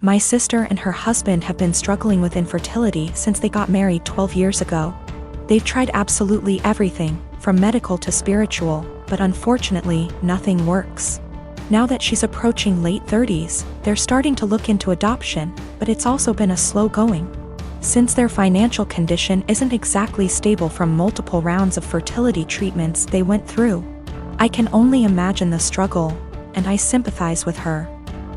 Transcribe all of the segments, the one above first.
My sister and her husband have been struggling with infertility since they got married 12 years ago. They've tried absolutely everything, from medical to spiritual, but unfortunately, nothing works. Now that she's approaching late 30s, they're starting to look into adoption, but it's also been a slow going. Since their financial condition isn't exactly stable from multiple rounds of fertility treatments they went through. I can only imagine the struggle, and I sympathize with her.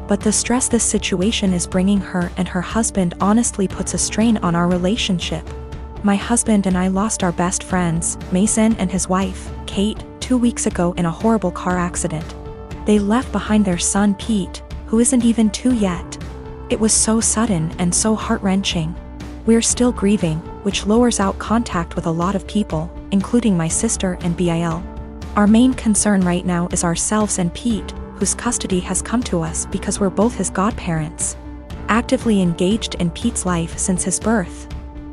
But the stress this situation is bringing her and her husband honestly puts a strain on our relationship. My husband and I lost our best friends, Mason and his wife, Kate, 2 weeks ago in a horrible car accident. They left behind their son Pete, who isn't even 2 yet. It was so sudden and so heart-wrenching. We're still grieving, which lowers out contact with a lot of people, including my sister and Bil. Our main concern right now is ourselves and Pete, whose custody has come to us because we're both his godparents. Actively engaged in Pete's life since his birth.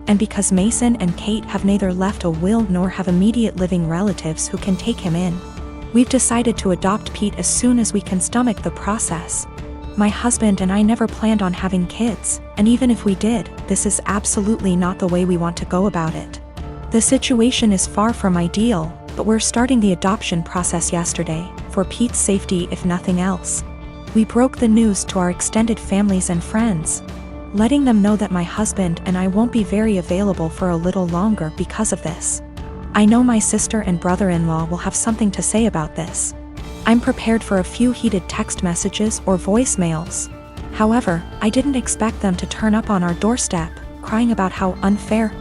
And because Mason and Kate have neither left a will nor have immediate living relatives who can take him in. We've decided to adopt Pete as soon as we can stomach the process. My husband and I never planned on having kids, and even if we did, this is absolutely not the way we want to go about it. The situation is far from ideal, but we're starting the adoption process yesterday, for Pete's safety if nothing else. We broke the news to our extended families and friends, letting them know that my husband and I won't be very available for a little longer because of this. I know my sister and brother-in-law will have something to say about this. I'm prepared for a few heated text messages or voicemails. However, I didn't expect them to turn up on our doorstep, crying about how unfair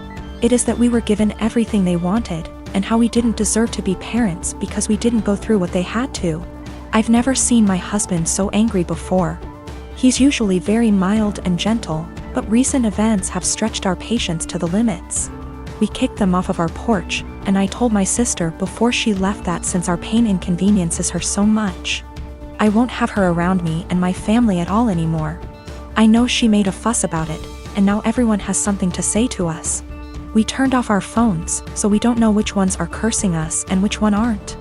it is that we were given everything they wanted, and how we didn't deserve to be parents because we didn't go through what they had to. I've never seen my husband so angry before. He's usually very mild and gentle, but recent events have stretched our patience to the limits. We kicked them off of our porch, and I told my sister before she left that since our pain inconveniences her so much, I won't have her around me and my family at all anymore. I know she made a fuss about it, and now everyone has something to say to us. We turned off our phones, so we don't know which ones are cursing us and which one aren't.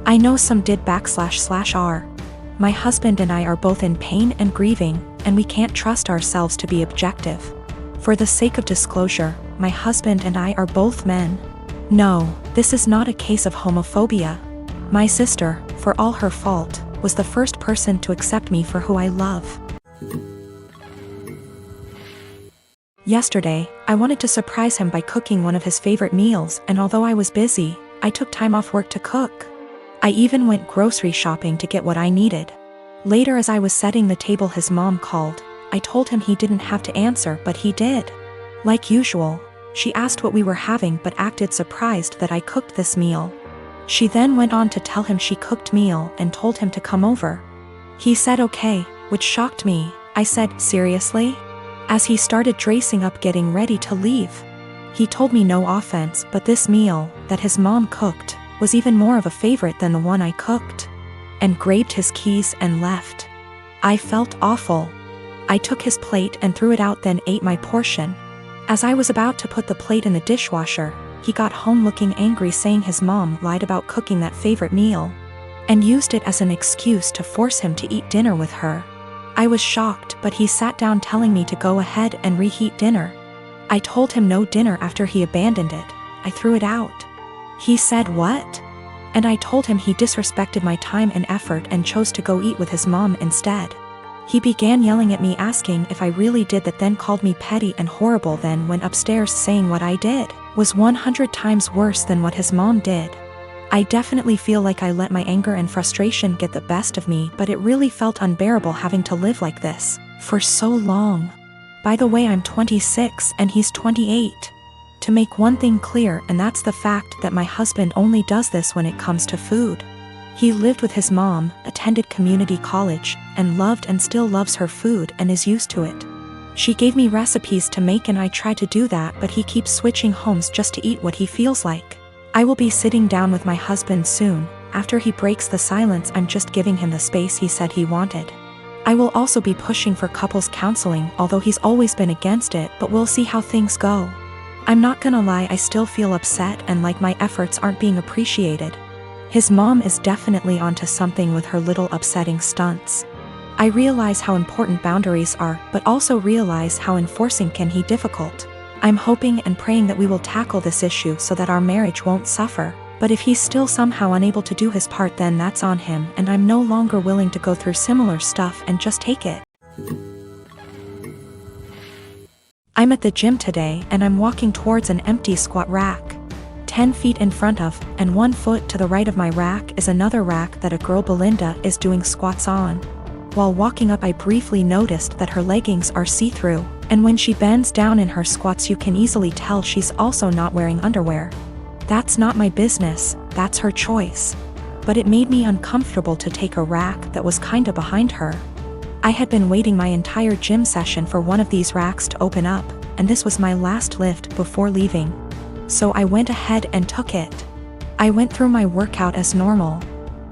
I know some did //r. My husband and I are both in pain and grieving, and we can't trust ourselves to be objective. For the sake of disclosure, my husband and I are both men. No, this is not a case of homophobia. My sister, for all her fault, was the first person to accept me for who I love. Yesterday, I wanted to surprise him by cooking one of his favorite meals, and although I was busy, I took time off work to cook. I even went grocery shopping to get what I needed. Later, as I was setting the table, his mom called. I told him he didn't have to answer, but he did. Like usual, she asked what we were having but acted surprised that I cooked this meal. She then went on to tell him she cooked meal and told him to come over. He said okay, which shocked me. I said, seriously? As he started dressing up getting ready to leave. He told me no offense, but this meal, that his mom cooked, was even more of a favorite than the one I cooked. And grabbed his keys and left. I felt awful. I took his plate and threw it out, then ate my portion. As I was about to put the plate in the dishwasher, he got home looking angry, saying his mom lied about cooking that favorite meal, and used it as an excuse to force him to eat dinner with her. I was shocked, but he sat down telling me to go ahead and reheat dinner. I told him no dinner after he abandoned it. I threw it out. He said what? And I told him he disrespected my time and effort and chose to go eat with his mom instead. He began yelling at me, asking if I really did that, then called me petty and horrible, then went upstairs saying what I did was 100 times worse than what his mom did. I definitely feel like I let my anger and frustration get the best of me, but it really felt unbearable having to live like this for so long. By the way, I'm 26 and he's 28. To make one thing clear, and that's the fact that my husband only does this when it comes to food. He lived with his mom, attended community college, and loved and still loves her food and is used to it. She gave me recipes to make and I try to do that, but he keeps switching homes just to eat what he feels like. I will be sitting down with my husband soon. After he breaks the silence, I'm just giving him the space he said he wanted. I will also be pushing for couples counseling, although he's always been against it, but we'll see how things go. I'm not gonna lie, I still feel upset and like my efforts aren't being appreciated. His mom is definitely onto something with her little upsetting stunts. I realize how important boundaries are, but also realize how enforcing can be difficult. I'm hoping and praying that we will tackle this issue so that our marriage won't suffer. But if he's still somehow unable to do his part, then that's on him, and I'm no longer willing to go through similar stuff and just take it. I'm at the gym today and I'm walking towards an empty squat rack. 10 feet in front of, and 1 foot to the right of my rack is another rack that a girl Belinda is doing squats on. While walking up, I briefly noticed that her leggings are see-through, and when she bends down in her squats you can easily tell she's also not wearing underwear. That's not my business, that's her choice. But it made me uncomfortable to take a rack that was kinda behind her. I had been waiting my entire gym session for one of these racks to open up, and this was my last lift before leaving. So I went ahead and took it. I went through my workout as normal.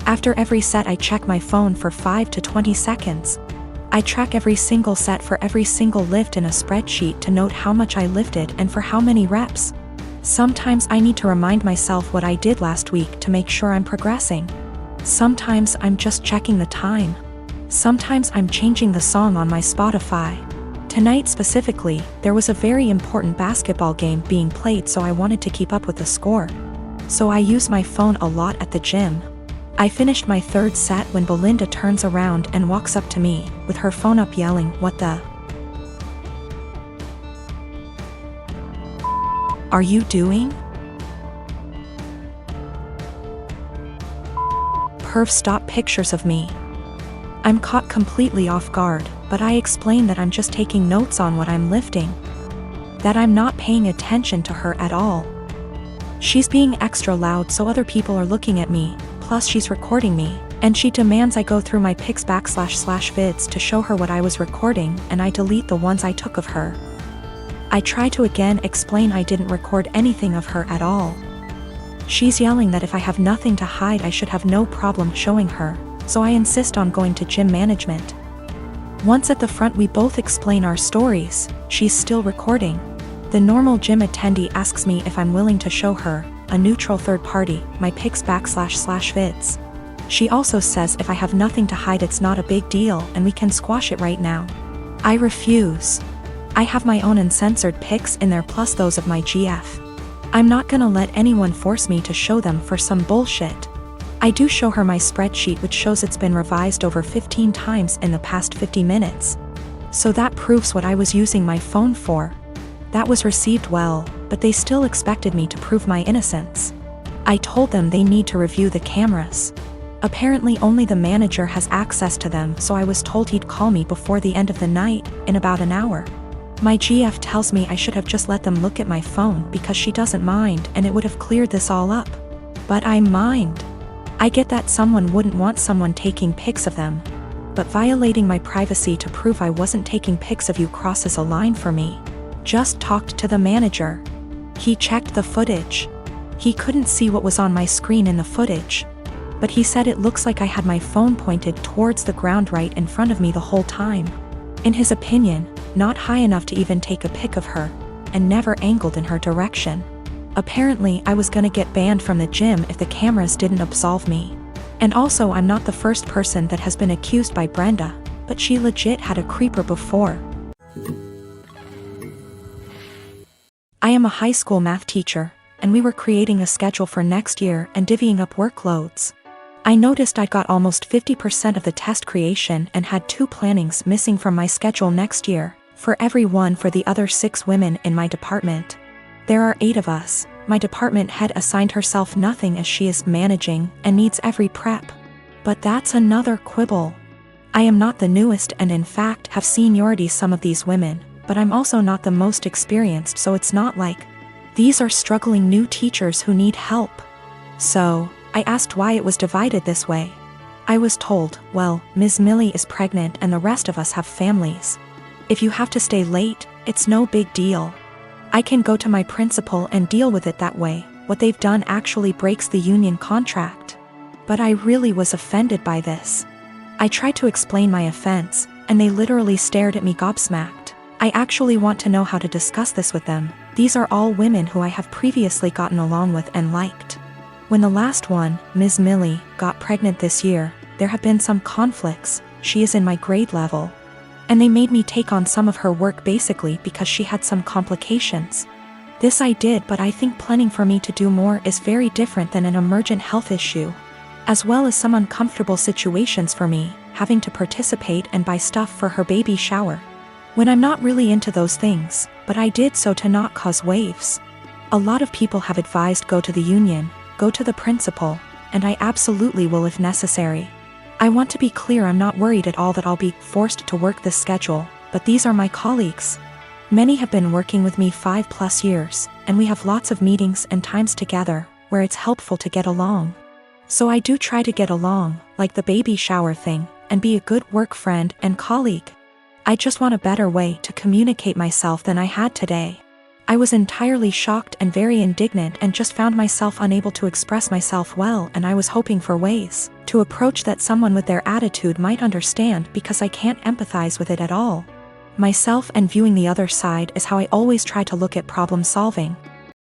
After every set I check my phone for 5 to 20 seconds. I track every single set for every single lift in a spreadsheet to note how much I lifted and for how many reps. Sometimes I need to remind myself what I did last week to make sure I'm progressing. Sometimes I'm just checking the time. Sometimes I'm changing the song on my Spotify. Tonight specifically, there was a very important basketball game being played, so I wanted to keep up with the score. So I use my phone a lot at the gym. I finished my 3rd set when Belinda turns around and walks up to me, with her phone up yelling, "What the are you doing?" Perv stop pictures of me. I'm caught completely off guard, but I explain that I'm just taking notes on what I'm lifting. That I'm not paying attention to her at all. She's being extra loud so other people are looking at me, plus she's recording me, and she demands I go through my pics /vids to show her what I was recording, and I delete the ones I took of her. I try to again explain I didn't record anything of her at all. She's yelling that if I have nothing to hide I should have no problem showing her, so I insist on going to gym management. Once at the front we both explain our stories. She's still recording. The normal gym attendee asks me if I'm willing to show her, a neutral third party, my pics /vids. She also says if I have nothing to hide it's not a big deal and we can squash it right now. I refuse. I have my own uncensored pics in there plus those of my GF. I'm not gonna let anyone force me to show them for some bullshit. I do show her my spreadsheet which shows it's been revised over 15 times in the past 50 minutes. So that proves what I was using my phone for. That was received well, but they still expected me to prove my innocence. I told them they need to review the cameras. Apparently only the manager has access to them, so I was told he'd call me before the end of the night, in about an hour. My GF tells me I should have just let them look at my phone because she doesn't mind and it would have cleared this all up. But I mind. I get that someone wouldn't want someone taking pics of them. But violating my privacy to prove I wasn't taking pics of you crosses a line for me. Just talked to the manager. He checked the footage. He couldn't see what was on my screen in the footage. But he said it looks like I had my phone pointed towards the ground right in front of me the whole time. In his opinion, not high enough to even take a pic of her, and never angled in her direction. Apparently I was gonna get banned from the gym if the cameras didn't absolve me. And also I'm not the first person that has been accused by Brenda, but she legit had a creeper before. I am a high school math teacher, and we were creating a schedule for next year and divvying up workloads. I noticed I got almost 50% of the test creation and had 2 plannings missing from my schedule next year, for every one for the other 6 women in my department. There are 8 of us. My department head assigned herself nothing as she is managing and needs every prep. But that's another quibble. I am not the newest and in fact have seniority some of these women, but I'm also not the most experienced, so it's not like these are struggling new teachers who need help. So, I asked why it was divided this way. I was told, well, Ms. Millie is pregnant and the rest of us have families. If you have to stay late, it's no big deal. I can go to my principal and deal with it that way. What they've done actually breaks the union contract. But I really was offended by this. I tried to explain my offense, and they literally stared at me gobsmacked. I actually want to know how to discuss this with them. These are all women who I have previously gotten along with and liked. When the last one, Ms. Millie, got pregnant this year, there have been some conflicts, she is in my grade level. And they made me take on some of her work basically because she had some complications. This I did, but I think planning for me to do more is very different than an emergent health issue. As well as some uncomfortable situations for me, having to participate and buy stuff for her baby shower. When I'm not really into those things, but I did so to not cause waves. A lot of people have advised go to the union, go to the principal, and I absolutely will if necessary. I want to be clear, I'm not worried at all that I'll be forced to work this schedule, but these are my colleagues. Many have been working with me 5+ years, and we have lots of meetings and times together, where it's helpful to get along. So I do try to get along, like the baby shower thing, and be a good work friend and colleague. I just want a better way to communicate myself than I had today. I was entirely shocked and very indignant and just found myself unable to express myself well, and I was hoping for ways to approach that someone with their attitude might understand because I can't empathize with it at all. Myself and viewing the other side is how I always try to look at problem solving.